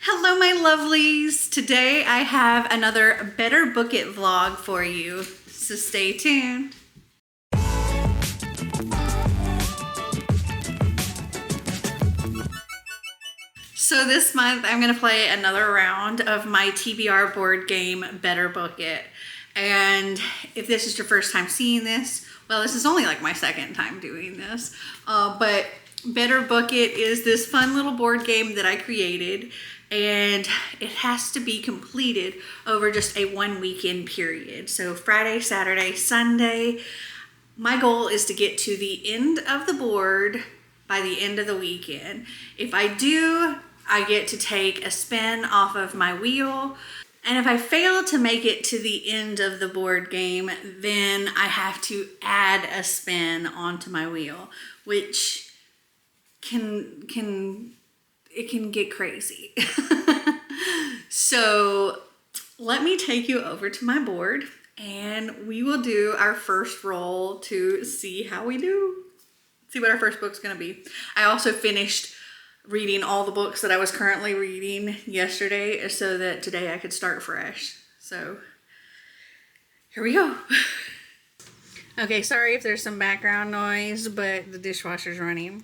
Hello, my lovelies. Today I have another Better Book It vlog for you, so stay tuned. So this month I'm gonna play another round of my TBR board game, Better Book It. And if this is your first time seeing this, well, this is only like my second time doing this, but Better Book It is this fun little board game that I created, and it has to be completed over just a 1 weekend period. So Friday, Saturday, Sunday. My goal is to get to the end of the board by the end of the weekend. If I do, I get to take a spin off of my wheel. And if I fail to make it to the end of the board game, then I have to add a spin onto my wheel, which can get crazy. So let me take you over to my board and we will do our first roll to see how we do. See what our first book's gonna be. I also finished reading all the books that I was currently reading yesterday so that today I could start fresh. So here we go. Okay, sorry if there's some background noise, but the dishwasher's running.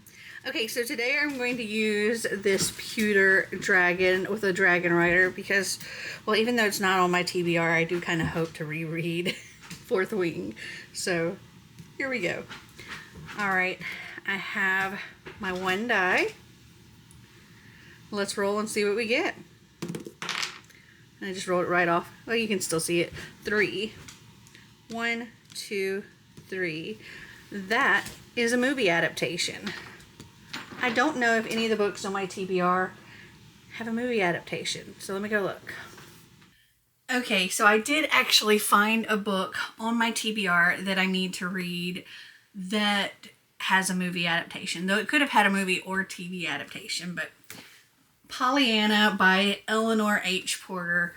Okay, so today I'm going to use this pewter dragon with a dragon rider because, well, even though it's not on my TBR, I do kind of hope to reread Fourth Wing. So here we go. All right, I have my one die. Let's roll and see what we get. And I just rolled it right off. Well, you can still see it. 3. 1, 2, 3. That is a movie adaptation. I don't know if any of the books on my TBR have a movie adaptation, so let me go look. Okay, so I did actually find a book on my TBR that I need to read that has a movie adaptation, though it could have had a movie or TV adaptation, but Pollyanna by Eleanor H. Porter.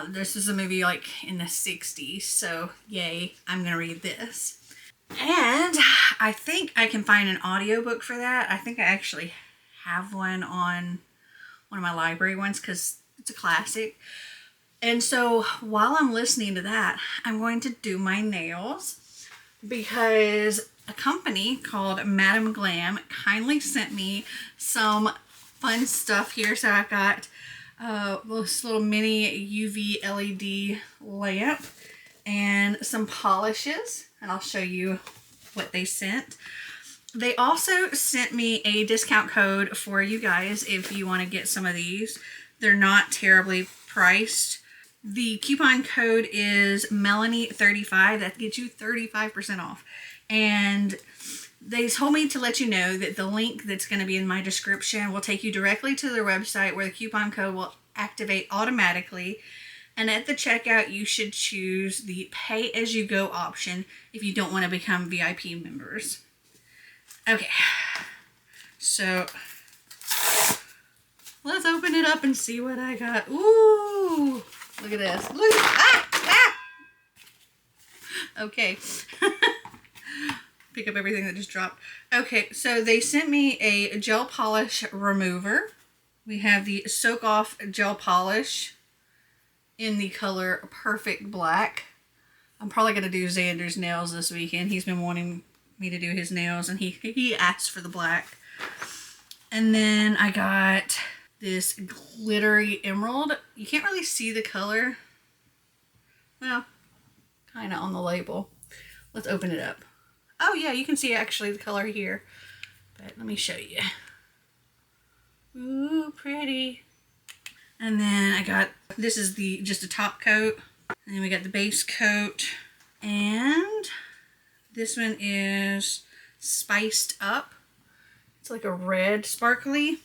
This is a movie like in the 60s, so yay, I'm gonna read this. And I think I can find an audiobook for that. I think I actually have one on one of my library ones because it's a classic. And so while I'm listening to that, I'm going to do my nails because a company called Madam Glam kindly sent me some fun stuff here. So I got this little mini UV LED lamp and some polishes, and I'll show you what they sent. They also sent me a discount code for you guys if you want to get some of these. They're not terribly priced. The coupon code is Melanie 35. That gets you 35% off. And they told me to let you know that the link that's going to be in my description will take you directly to their website where the coupon code will activate automatically. And at the checkout, you should choose the pay-as-you-go option if you don't want to become VIP members. Okay, so let's open it up and see what I got. Ooh, look at this. Look at Okay. Pick up everything that just dropped. Okay, so they sent me a gel polish remover. We have the Soak Off Gel Polish in the color Perfect Black. I'm probably going to do Xander's nails this weekend. He's been wanting me to do his nails, and he asked for the black. And then I got this glittery emerald. You can't really see the color. Well, kind of on the label. Let's open it up. Oh yeah, you can see actually the color here. But let me show you. Ooh, pretty. And then I got, this is just a top coat. And then we got the base coat. And this one is spiced up. It's like a red sparkly.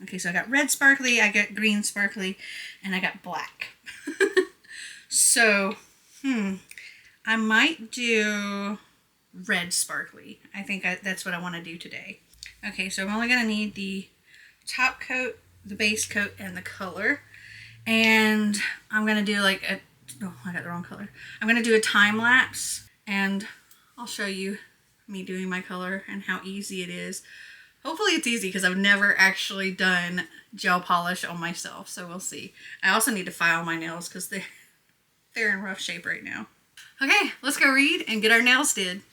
Okay, so I got red sparkly, I got green sparkly, and I got black. So, I might do red sparkly. I think that's what I want to do today. Okay, so I'm only going to need the top coat, the base coat, and the color. And I'm going to do like a, oh, I got the wrong color. I'm going to do a time lapse, and I'll show you me doing my color and how easy it is. Hopefully it's easy because I've never actually done gel polish on myself, so we'll see. I also need to file my nails because they're in rough shape right now. Okay, let's go read and get our nails did.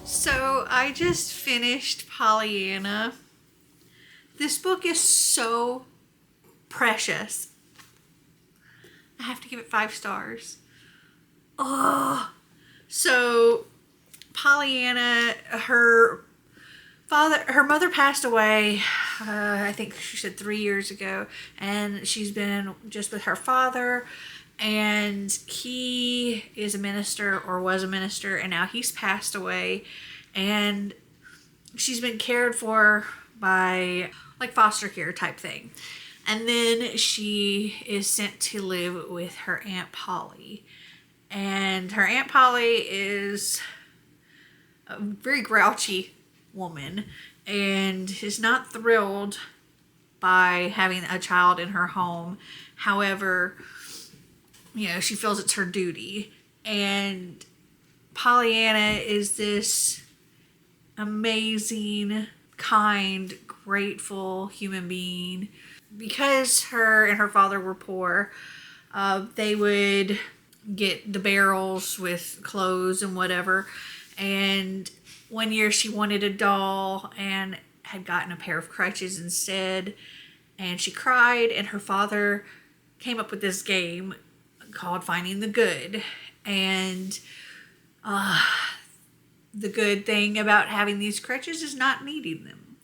So I just finished Pollyanna. This book is so precious. I have to give it 5 stars. Oh, so Pollyanna, her mother passed away, I think she said 3 years ago, and she's been just with her father, and he is a minister or was a minister, and now he's passed away, and she's been cared for by like foster care type thing. And then she is sent to live with her Aunt Polly. And her Aunt Polly is a very grouchy woman and is not thrilled by having a child in her home. However, she feels it's her duty. And Pollyanna is this amazing, kind, grateful human being. Because her and her father were poor, they would get the barrels with clothes and whatever. And one year she wanted a doll and had gotten a pair of crutches instead. And she cried, and her father came up with this game called Finding the Good. And the good thing about having these crutches is not needing them.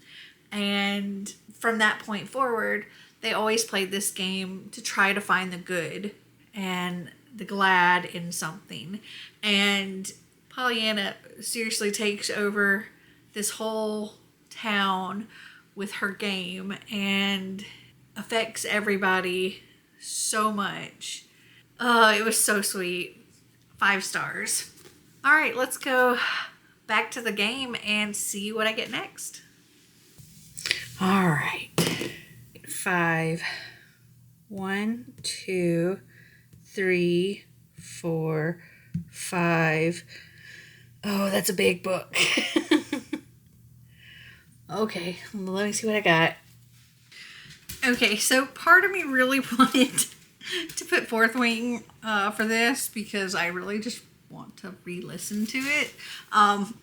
And from that point forward, they always played this game to try to find the good and the glad in something. And Pollyanna seriously takes over this whole town with her game and affects everybody so much. It was so sweet. 5 stars. All right, let's go back to the game and see what I get next. All right. 5. 1, 2, 3, 4, 5. Oh, that's a big book. Okay, let me see what I got. Okay, so part of me really wanted to put Fourth Wing for this because I really just want to re-listen to it.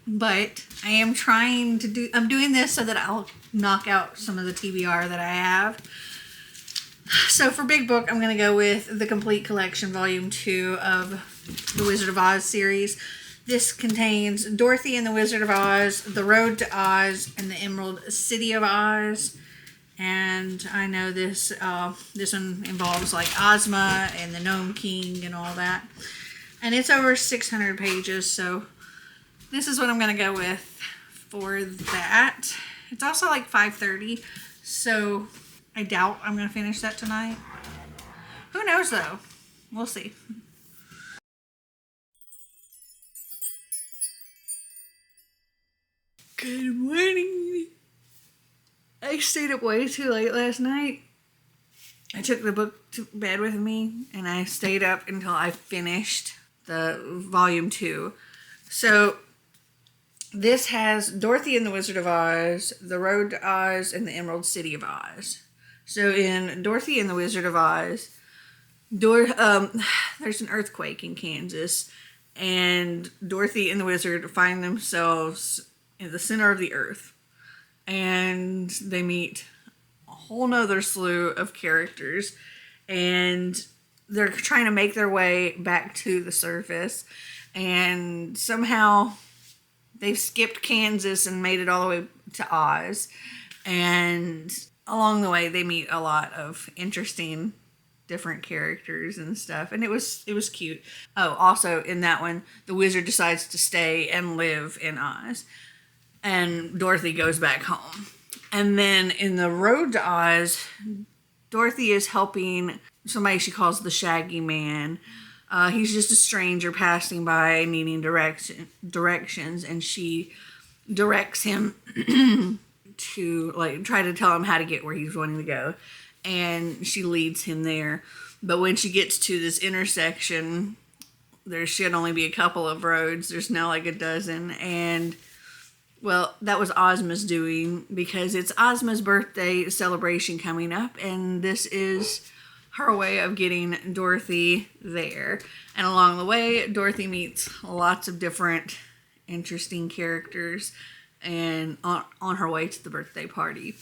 But I am I'm doing this so that I'll knock out some of the TBR that I have. So for big book, I'm going to go with the Complete Collection Volume 2 of the Wizard of Oz series. This contains Dorothy and the Wizard of Oz, The Road to Oz, and the Emerald City of Oz. And I know this one involves like Ozma and the Gnome King and all that. And it's over 600 pages, so this is what I'm going to go with for that. It's also like 5:30, so I doubt I'm going to finish that tonight. Who knows, though? We'll see. Good morning. I stayed up way too late last night. I took the book to bed with me, and I stayed up until I finished the volume 2. So this has Dorothy and the Wizard of Oz, The Road to Oz, and the Emerald City of Oz. So in Dorothy and the Wizard of Oz, there's an earthquake in Kansas, and Dorothy and the wizard find themselves in the center of the earth. And they meet a whole nother slew of characters. And they're trying to make their way back to the surface. And somehow they've skipped Kansas and made it all the way to Oz. And along the way, they meet a lot of interesting different characters and stuff, and it was cute. Oh, also in that one, the wizard decides to stay and live in Oz, and Dorothy goes back home. And then in the road to Oz, Dorothy is helping somebody she calls the Shaggy Man. He's just a stranger passing by needing directions, and she directs him to like try to tell him how to get where he's wanting to go. And she leads him there. But when she gets to this intersection, there should only be a couple of roads. There's now like a dozen. And, well, that was Ozma's doing, because it's Ozma's birthday celebration coming up. And this is her way of getting Dorothy there. And along the way, Dorothy meets lots of different interesting characters and on her way to the birthday party.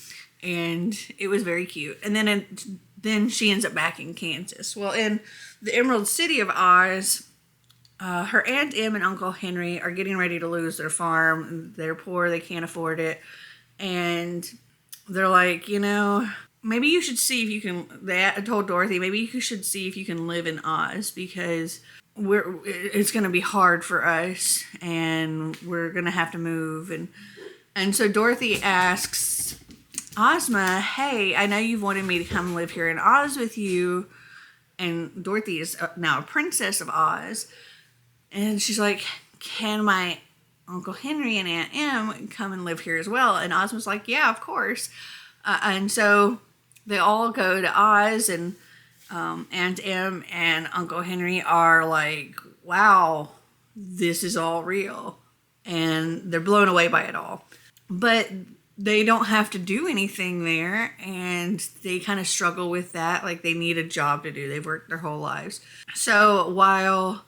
And it was very cute. And then she ends up back in Kansas. Well, in the Emerald City of Oz, her Aunt Em and Uncle Henry are getting ready to lose their farm. They're poor, they can't afford it. And they're like, maybe you should see if you can, they told Dorothy, maybe you should see if you can live in Oz, because it's going to be hard for us, and we're going to have to move. And so Dorothy asks Ozma, hey, I know you've wanted me to come live here in Oz with you. And Dorothy is now a princess of Oz. And she's like, can my Uncle Henry and Aunt Em come and live here as well? And Ozma's like, yeah, of course. And so they all go to Oz, and Aunt Em and Uncle Henry are like, wow, this is all real. And they're blown away by it all. But they don't have to do anything there, and they kind of struggle with that. Like, they need a job to do. They've worked their whole lives. So while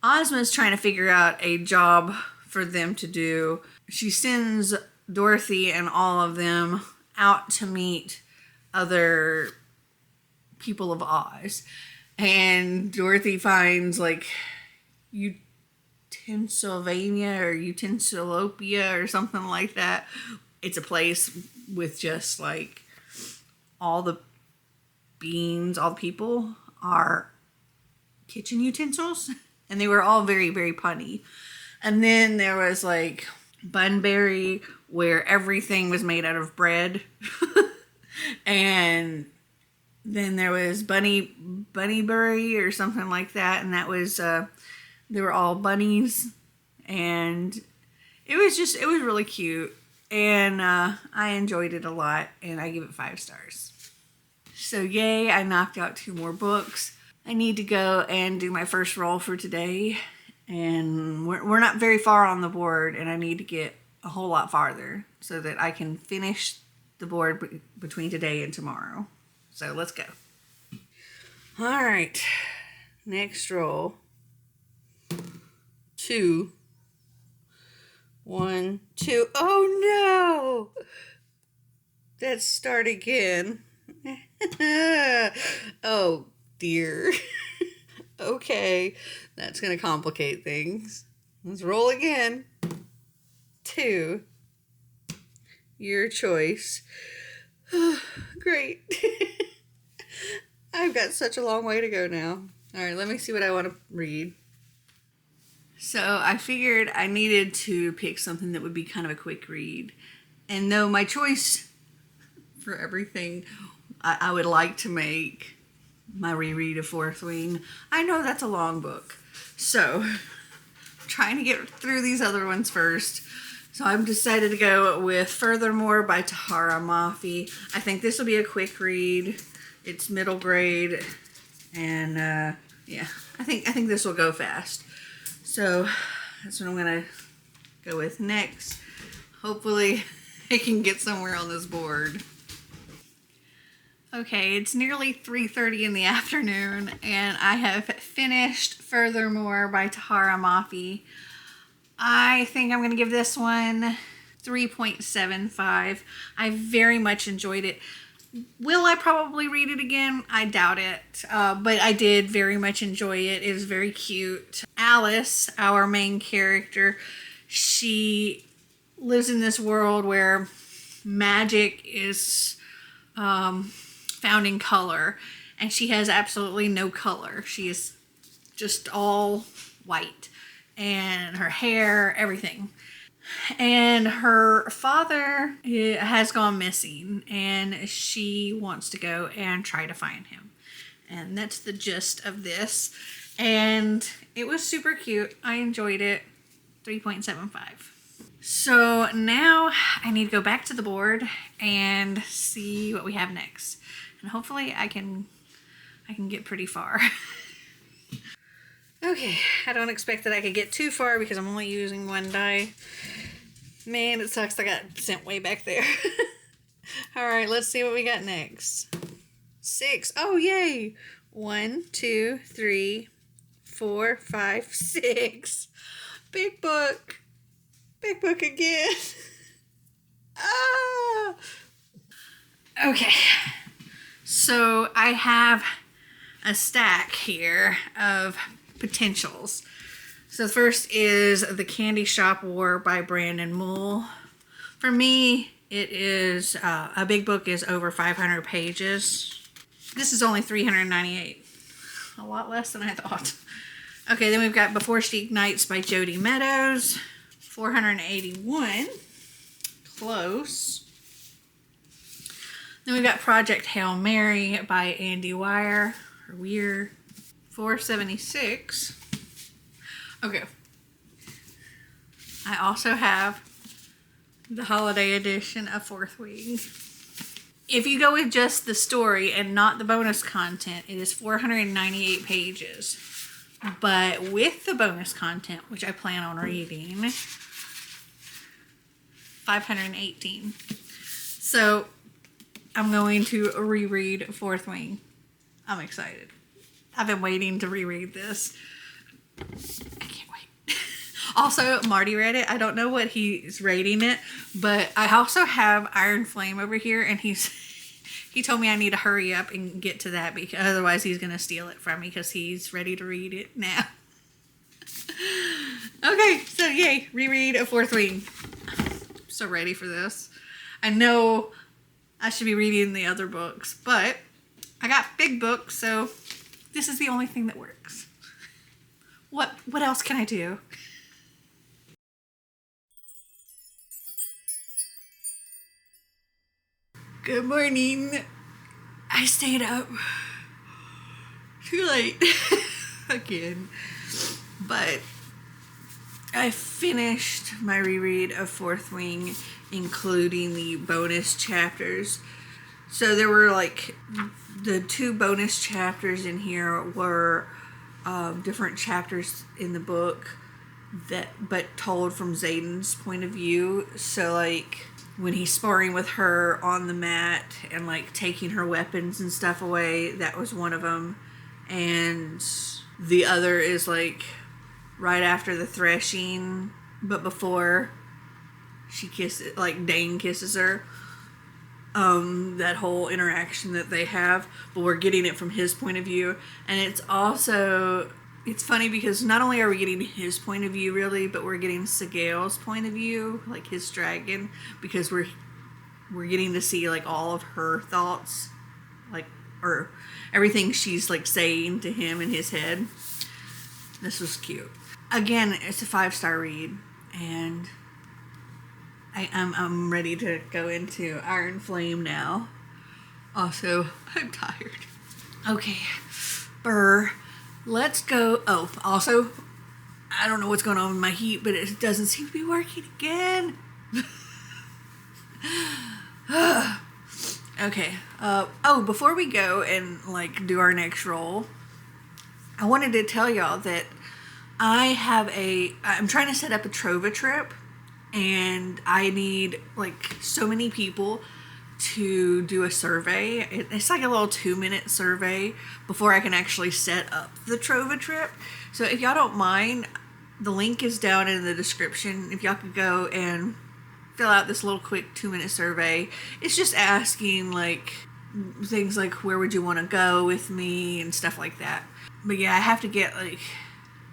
Ozma's trying to figure out a job for them to do, she sends Dorothy and all of them out to meet other people of Oz. And Dorothy finds like Utinsylvania or Utensilopia or something like that. It's a place with just like all the beans, all the people are kitchen utensils. And they were all very, very punny. And then there was like Bunbury, where everything was made out of bread. And then there was Bunnybury or something like that. And that was, they were all bunnies. And it was really cute. And I enjoyed it a lot. And I give it 5 stars. So yay, I knocked out 2 more books. I need to go and do my first roll for today. And we're not very far on the board. And I need to get a whole lot farther so that I can finish the board between today and tomorrow. So let's go. All right. Next roll. 2. 1, 2. Oh no! Let's start again. Oh dear. Okay. That's going to complicate things. Let's roll again. 2. Your choice. Great. I've got such a long way to go now. All right, let me see what I want to read. So I figured I needed to pick something that would be kind of a quick read. And though my choice for everything, I would like to make my reread of Fourth Wing, I know that's a long book. So I'm trying to get through these other ones first. So I've decided to go with Furthermore by Tahara Mafi. I think this will be a quick read. It's middle grade. And yeah, I think this will go fast. So that's what I'm going to go with next. Hopefully I can get somewhere on this board. Okay, it's nearly 3:30 in the afternoon, and I have finished Furthermore by Tahara Mafi. I think I'm going to give this one 3.75. I very much enjoyed it. Will I probably read it again? I doubt it, but I did very much enjoy it. It was very cute. Alice, our main character, she lives in this world where magic is found in color, and she has absolutely no color. She is just all white, and her hair, everything. And her father has gone missing, and she wants to go and try to find him. And that's the gist of this. And it was super cute. I enjoyed it. 3.75. So now I need to go back to the board and see what we have next. And hopefully I can get pretty far. Okay, I don't expect that I could get too far because I'm only using one die. Man, it sucks I got sent way back there. Alright, let's see what we got next. 6. Oh, yay! 1, 2, 3, 4, 5, 6. Big book. Big book again. Ah! Okay. So I have a stack here of potentials. So the first is The Candy Shop War by Brandon Mull. For me, it is a big book is over 500 pages. This is only 398. A lot less than I thought. Okay, then we've got Before She Ignites by Jody Meadows. 481. Close. Then we've got Project Hail Mary by Andy Weir. 476. Okay. I also have the holiday edition of Fourth Wing. If you go with just the story and not the bonus content, it is 498 pages. But with the bonus content, which I plan on reading, 518. So I'm going to reread Fourth Wing. I'm excited. I've been waiting to reread this. I can't wait. Also, Marty read it. I don't know what he's rating it, but I also have Iron Flame over here, and he told me I need to hurry up and get to that because otherwise he's going to steal it from me because he's ready to read it now. Okay, so yay, reread A Fourth Wing. I'm so ready for this. I know I should be reading the other books, but I got big books, so this is the only thing that works. What else can I do? Good morning. I stayed up too late again, but I finished my reread of Fourth Wing, including the bonus chapters. So there were like the 2 bonus chapters in here were different chapters in the book but told from Xaden's point of view. So like when he's sparring with her on the mat and like taking her weapons and stuff away, that was one of them. And the other is like right after the threshing, but before she kisses, like Dane kisses her. That whole interaction that they have, but we're getting it from his point of view. And it's funny because not only are we getting his point of view really, but we're getting Segal's point of view, like his dragon, because we're getting to see like all of her thoughts, like, or everything she's like saying to him in his head. This was cute. Again, it's a 5-star read, and I'm ready to go into Iron Flame now. Also, I'm tired. Okay, let's go. Oh, also, I don't know what's going on with my heat, but it doesn't seem to be working again. Okay. Before we go and like do our next roll, I wanted to tell y'all that I'm trying to set up a Trova trip, and I need like so many people to do a survey. It's like a little 2-minute survey before I can actually set up the Trova trip. So if y'all don't mind, the link is down in the description. If y'all could go and fill out this little quick 2-minute survey. It's just asking like things like where would you want to go with me and stuff like that. But yeah, I have to get like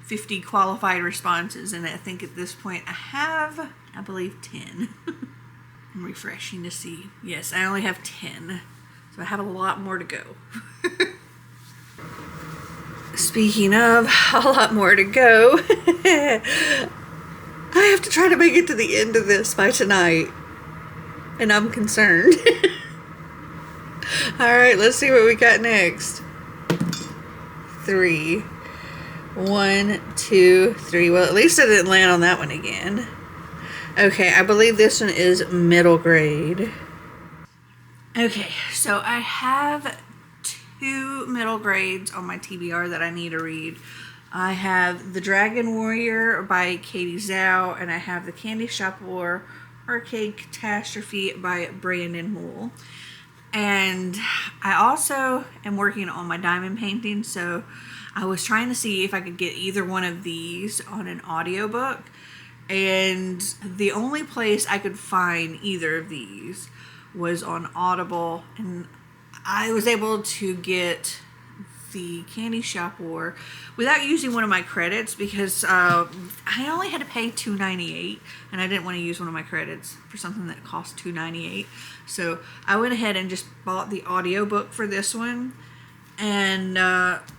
50 qualified responses, and I think at this point I believe 10. I'm refreshing to see. Yes, I only have 10. So I have a lot more to go. Speaking of a lot more to go, I have to try to make it to the end of this by tonight. And I'm concerned. Alright, let's see what we got next. 3. 1, 2, 3. Well, at least I didn't land on that one again. Okay, I believe this one is middle grade. Okay, so I have 2 middle grades on my TBR that I need to read. I have The Dragon Warrior by Katie Zhao, and I have The Candy Shop War Arcade Catastrophe by Brandon Moole. And I also am working on my diamond painting, so I was trying to see if I could get either one of these on an audiobook. And the only place I could find either of these was on Audible, and I was able to get the Candy Shop War without using one of my credits because I only had to pay $2.98, and I didn't want to use one of my credits for something that cost $2.98. So I went ahead and just bought the audiobook for this one, and that's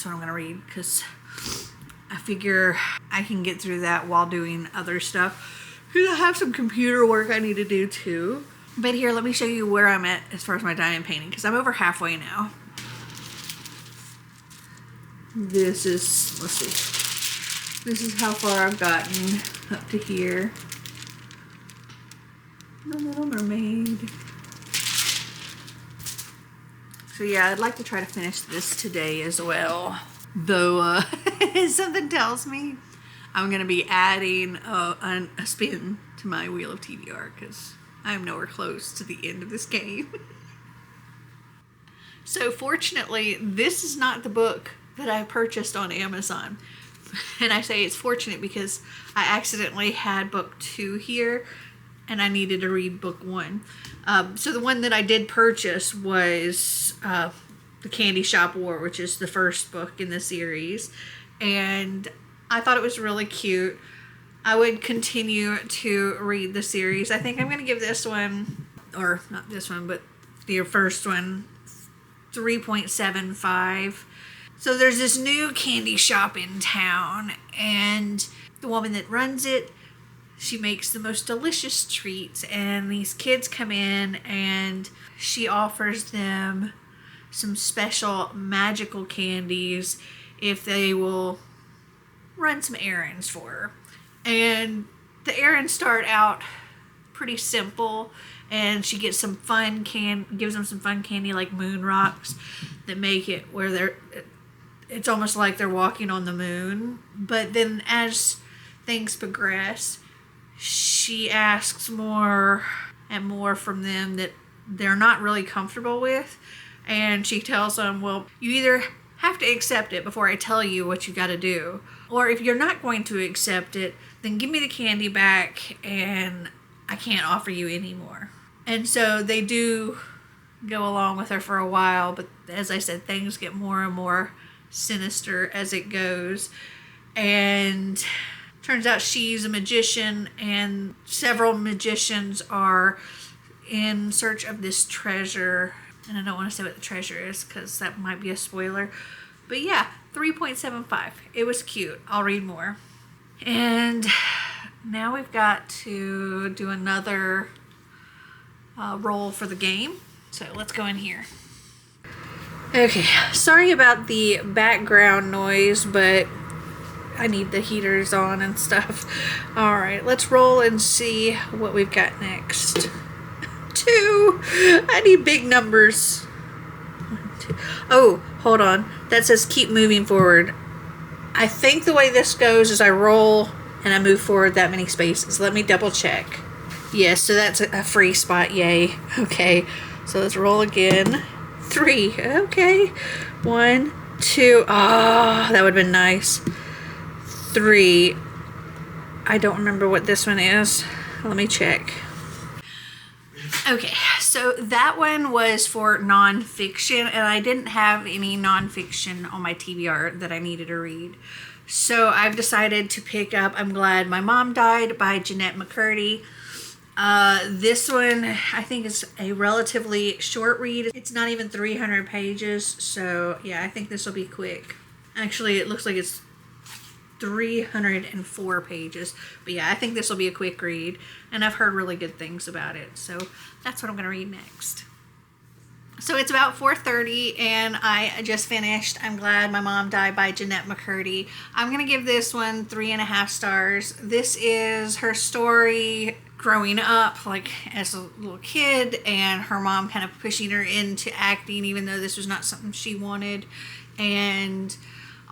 what I'm gonna read because I figure I can get through that while doing other stuff because I have some computer work I need to do too. But here, let me show you where I'm at as far as my diamond painting, because I'm over halfway now. This is, let's see, this is how far I've gotten up to here. The Little Mermaid. So yeah, I'd like to try to finish this today as well. Though something tells me I'm going to be adding a spin to my wheel of TBR because I'm nowhere close to the end of this game. So fortunately, this is not the book that I purchased on Amazon. And I say it's fortunate because I accidentally had book 2 here and I needed to read book 1. So the one that I did purchase was The Candy Shop War, which is the first book in the series. And I thought it was really cute. I would continue to read the series. I think I'm going to give this one, or not this one, but the first one, 3.75. So there's this new candy shop in town, and the woman that runs it, she makes the most delicious treats, and these kids come in and she offers them some special magical candies if they will run some errands for her. And the errands start out pretty simple, and she gets some fun gives them some fun candy like moon rocks that make it where it's almost like they're walking on the moon. But then as things progress, she asks more and more from them that they're not really comfortable with. And she tells them, well, you either have to accept it before I tell you what you got to do, or if you're not going to accept it, then give me the candy back and I can't offer you any more. And so they do go along with her for a while, but as I said, things get more and more sinister as it goes. And turns out she's a magician, and several magicians are in search of this treasure. And I don't want to say what the treasure is because that might be a spoiler. But yeah, 3.75. It was cute. I'll read more. And now we've got to do another roll for the game. So let's go in here. Okay, sorry about the background noise, but I need the heaters on and stuff. Alright, let's roll and see what we've got next. 2. I need big numbers. 1, 2. Oh, hold on. That says keep moving forward. I think the way this goes is I roll and I move forward that many spaces. Let me double check. Yes, so that's a free spot. Yay. Okay, so let's roll again. 3. Okay. 1, 2. Oh, that would have been nice. 3. I don't remember what this one is. Let me check. Okay, so that one was for nonfiction, and I didn't have any nonfiction on my TBR that I needed to read. So I've decided to pick up I'm Glad My Mom Died by Jeanette McCurdy. This one I think is a relatively short read. It's not even 300 pages, so yeah, I think this will be quick. Actually, it looks like it's 304 pages, but yeah, I think this will be a quick read, and I've heard really good things about it, so that's what I'm going to read next. So it's about 4:30, and I just finished I'm Glad My Mom Died by Jeanette McCurdy. I'm going to give this one 3.5 stars. This is her story growing up, like as a little kid, and her mom kind of pushing her into acting, even though this was not something she wanted, and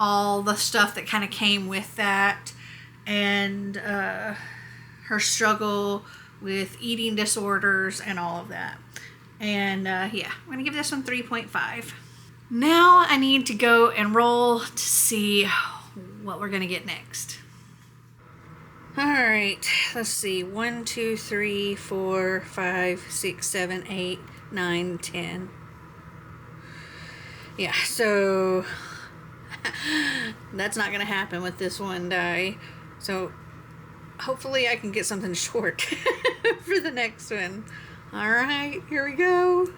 all the stuff that kind of came with that, and her struggle with eating disorders and all of that. And yeah, I'm gonna give this one 3.5. Now I need to go and roll to see what we're gonna get next. All right, let's see. 1, 2, 3, 4, 5, 6, 7, 8, 9, 10. Yeah, so that's not going to happen with this one die. So hopefully I can get something short for the next one. All right, here we go.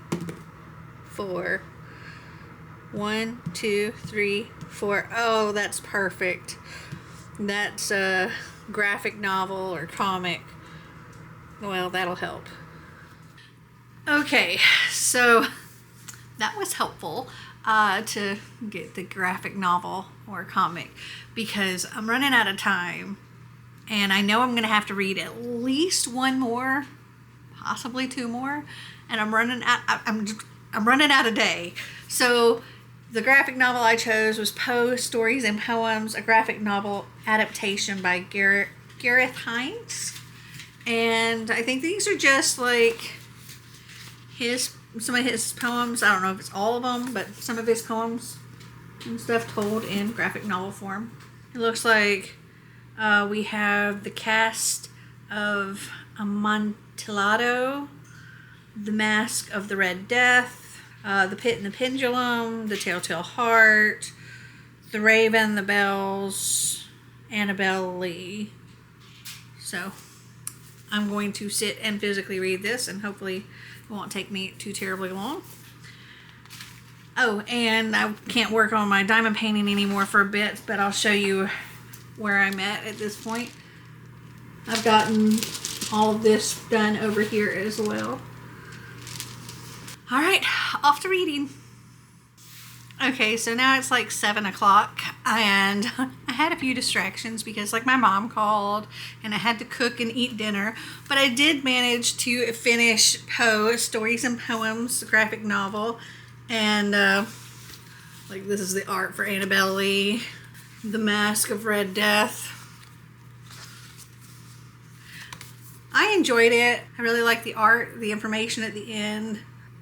4. 1, 2, 3, 4. Oh, that's perfect. That's a graphic novel or comic. Well, that'll help. Okay, so that was helpful to get the graphic novel or comic, because I'm running out of time, and I know I'm going to have to read at least one more, possibly 2 more, and I'm running out of day. So the graphic novel I chose was Poe Stories and Poems, a graphic novel adaptation by Gareth Hines, and I think these are just like some of his poems. I don't know if it's all of them, but some of his poems and stuff told in graphic novel form. It looks like we have the cast of Amontillado, The Mask of the Red Death, The Pit and the Pendulum, The Telltale Heart, The Raven, The Bells, Annabelle Lee. So I'm going to sit and physically read this, and hopefully it won't take me too terribly long. Oh, and I can't work on my diamond painting anymore for a bit, but I'll show you where I'm at this point. I've gotten all of this done over here as well. All right, off to reading. Okay, so now it's like 7 o'clock, and I had a few distractions because like my mom called and I had to cook and eat dinner, but I did manage to finish Poe Stories and Poems, the graphic novel, and like this is the art for Annabelle Lee, The Mask of Red Death. I enjoyed it. I really like the art, the information at the end.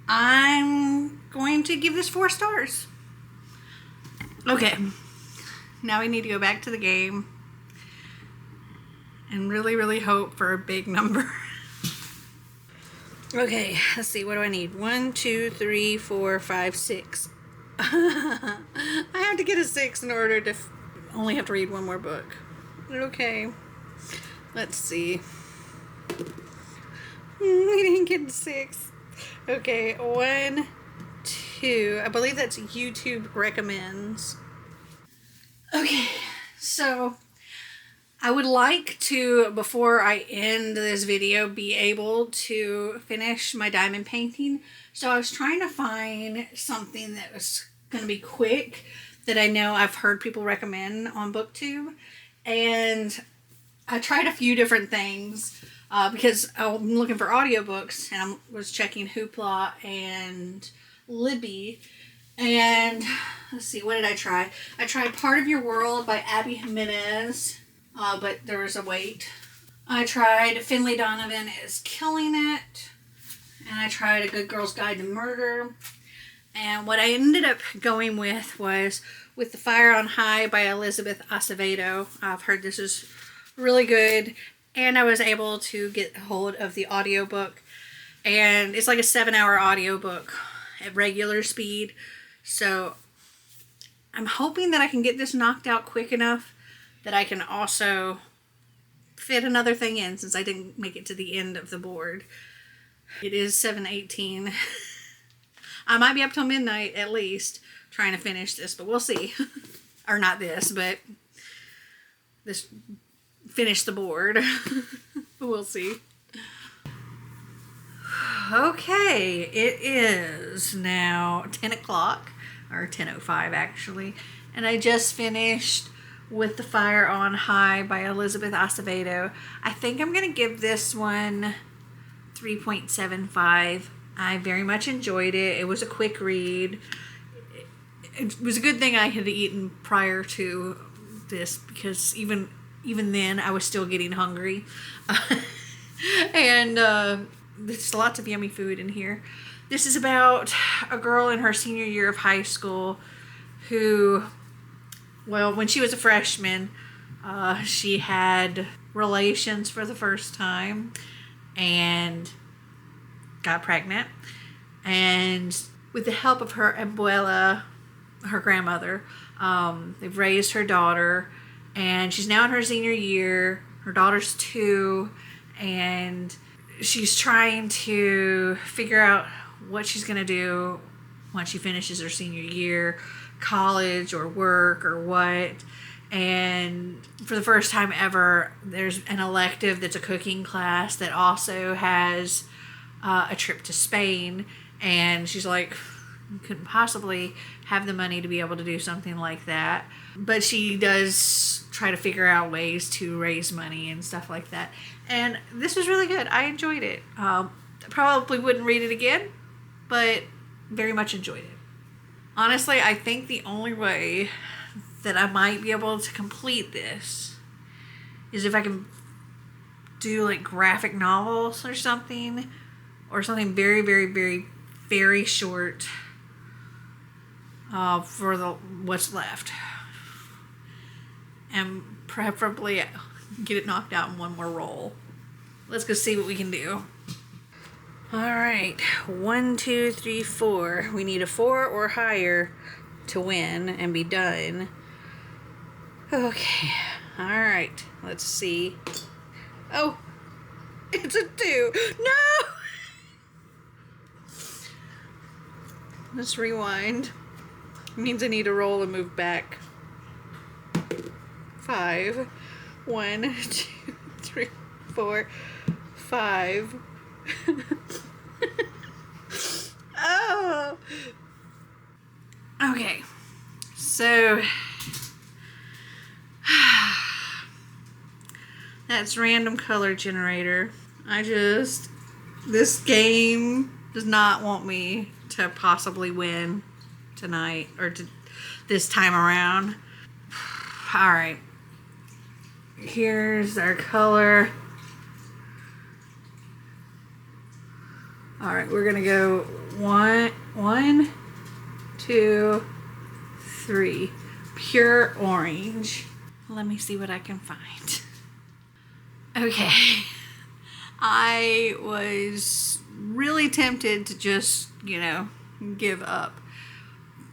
I'm going to give this 4 stars. Okay, now we need to go back to the game and really, really hope for a big number. Okay, let's see, what do I need? 1, 2, 3, 4, 5, 6. I have to get a 6 in order to only have to read 1 more book. Okay, let's see. We didn't get a 6. Okay, 1, 2. I believe that's YouTube recommends. Okay, so I would like to, before I end this video, be able to finish my diamond painting. So I was trying to find something that was going to be quick that I know I've heard people recommend on BookTube. And I tried a few different things because I'm looking for audiobooks, and I was checking Hoopla and Libby. And let's see, what did I try? I tried Part of Your World by Abby Jimenez, but there was a wait. I tried Finley Donovan is Killing It, and I tried A Good Girl's Guide to Murder. And what I ended up going with was With the Fire on High by Elizabeth Acevedo. I've heard this is really good, and I was able to get hold of the audiobook, and it's like a 7-hour audiobook at regular speed. So I'm hoping that I can get this knocked out quick enough that I can also fit another thing in, since I didn't make it to the end of the board. It is 7:18. I might be up till midnight at least trying to finish this, but we'll see. Or not this, but this, finish the board. We'll see. Okay, it is now 10 o'clock, or 10:05 actually, and I just finished With the Fire on High by Elizabeth Acevedo. I think I'm going to give this one 3.75. I very much enjoyed it. It was a quick read. It was a good thing I had eaten prior to this, because even then I was still getting hungry. And there's lots of yummy food in here. This is about a girl in her senior year of high school who, well, when she was a freshman, she had relations for the first time and got pregnant. And with the help of her abuela, her grandmother, they've raised her daughter, and she's now in her senior year. Her daughter's 2, and she's trying to figure out what she's going to do once she finishes her senior year, college or work or what. And for the first time ever, there's an elective that's a cooking class that also has a trip to Spain. And she's like, you couldn't possibly have the money to be able to do something like that. But she does try to figure out ways to raise money and stuff like that. And this was really good. I enjoyed it. Probably wouldn't read it again, but very much enjoyed it. Honestly, I think the only way that I might be able to complete this is if I can do like graphic novels or something very, very, very, very short for what's left, and preferably get it knocked out in one more roll. Let's go see what we can do. All right, 1, 2, 3, 4. We need a 4 or higher to win and be done. Okay, all right, let's see. Oh, it's a 2. No! Let's rewind. It means I need to roll and move back. 5. 1, 2, 3, 4, 5. Oh. Okay. So that's random color generator. This game does not want me to possibly win tonight or this time around. All right. Here's our color. All right, we're gonna go 1, 2, 3. Pure orange. Let me see what I can find. Okay. I was really tempted to just, give up.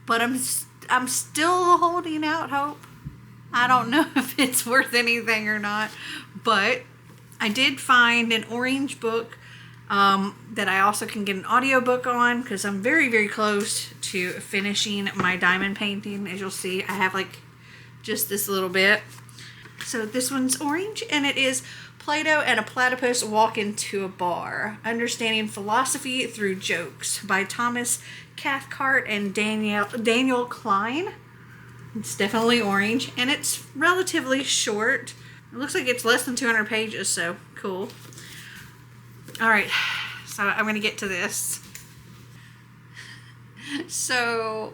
But I'm still holding out hope. I don't know if it's worth anything or not, but I did find an orange book that I also can get an audiobook on, because I'm very, very close to finishing my diamond painting. As you'll see, I have just this little bit. So this one's orange, and it is Plato and a Platypus Walk into a Bar, Understanding Philosophy Through Jokes by Thomas Cathcart and Daniel Klein. It's definitely orange, and it's relatively short. It looks like it's less than 200 pages, so cool. All right, so I'm going to get to this. So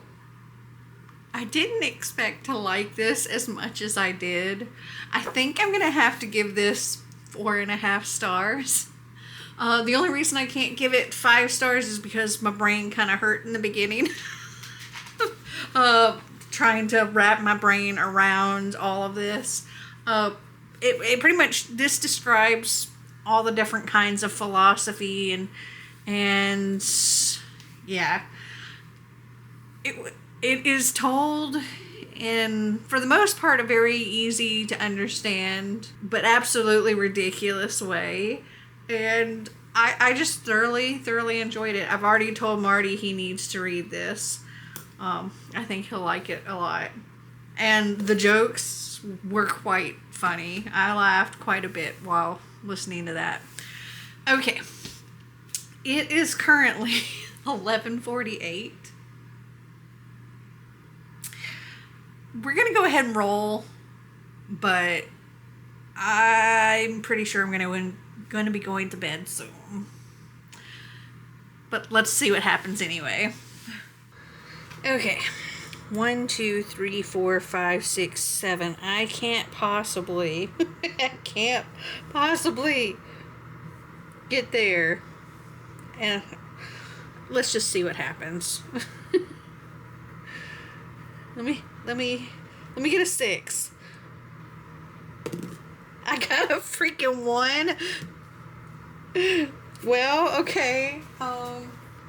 I didn't expect to like this as much as I did. I think I'm going to have to give this 4.5 stars. The only reason I can't give it 5 stars is because my brain kind of hurt in the beginning. Trying to wrap my brain around all of this. It pretty much, this describes all the different kinds of philosophy and yeah. It is told in, for the most part, a very easy to understand, but absolutely ridiculous way. And I just thoroughly enjoyed it. I've already told Marty he needs to read this. I think he'll like it a lot. And the jokes were quite funny. I laughed quite a bit while listening to that. Okay. It is currently 11:48. We're going to go ahead and roll, but I'm pretty sure I'm going to be going to bed soon. But let's see what happens anyway. Okay. 1, 2, 3, 4, 5, 6, 7. I can't possibly get there. And let's just see what happens. Let me get a 6. I got a freaking 1. Well, okay.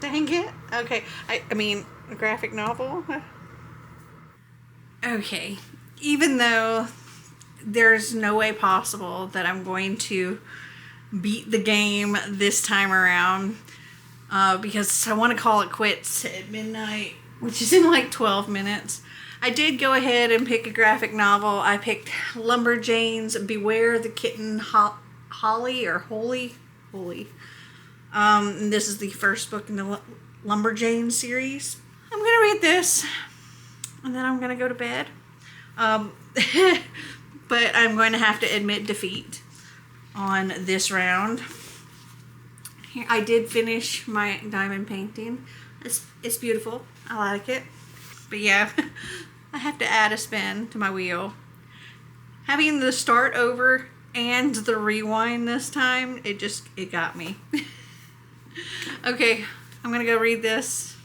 Dang it. Okay. I mean, a graphic novel. Okay. Even though there's no way possible that I'm going to beat the game this time around, because I want to call it quits at midnight, which is in like 12 minutes. I did go ahead and pick a graphic novel. I picked Lumberjane's Beware the Kitten Holly or Holy. This is the first book in the Lumberjane series. I'm going to read this and then I'm going to go to bed. But I'm going to have to admit defeat on this round. Here, I did finish my diamond painting. It's beautiful. I like it. But yeah, I have to add a spin to my wheel. Having the start over and the rewind this time, it got me. Okay, I'm gonna go read this.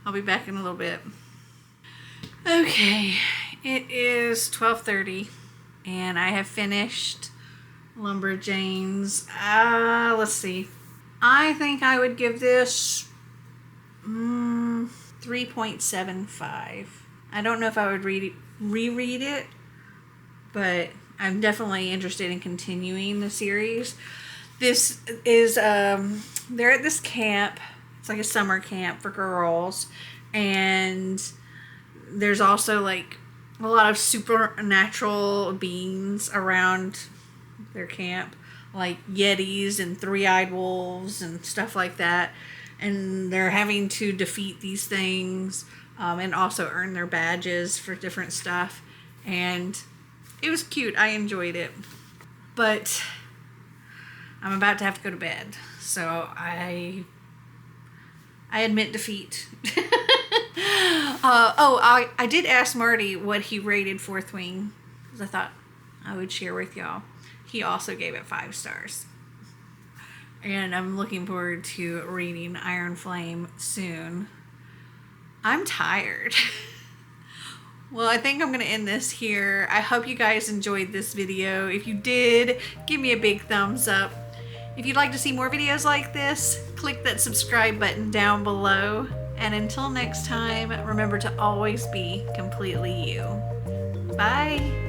I'll be back in a little bit. Okay, it is 12:30 and I have finished Lumberjanes. Let's see. I think I would give this 3.75. I don't know if I would reread it, but I'm definitely interested in continuing the series. This is, they're at this camp. It's like a summer camp for girls. And there's also like a lot of supernatural beings around their camp. Like yetis and three-eyed wolves and stuff like that. And they're having to defeat these things and also earn their badges for different stuff. And it was cute. I enjoyed it. But I'm about to have to go to bed. So I admit defeat. I did ask Marty what he rated Fourth Wing, because I thought I would share with y'all. He also gave it 5 stars. And I'm looking forward to reading Iron Flame soon. I'm tired. Well, I think I'm going to end this here. I hope you guys enjoyed this video. If you did, give me a big thumbs up. If you'd like to see more videos like this, click that subscribe button down below. And until next time, remember to always be completely you. Bye.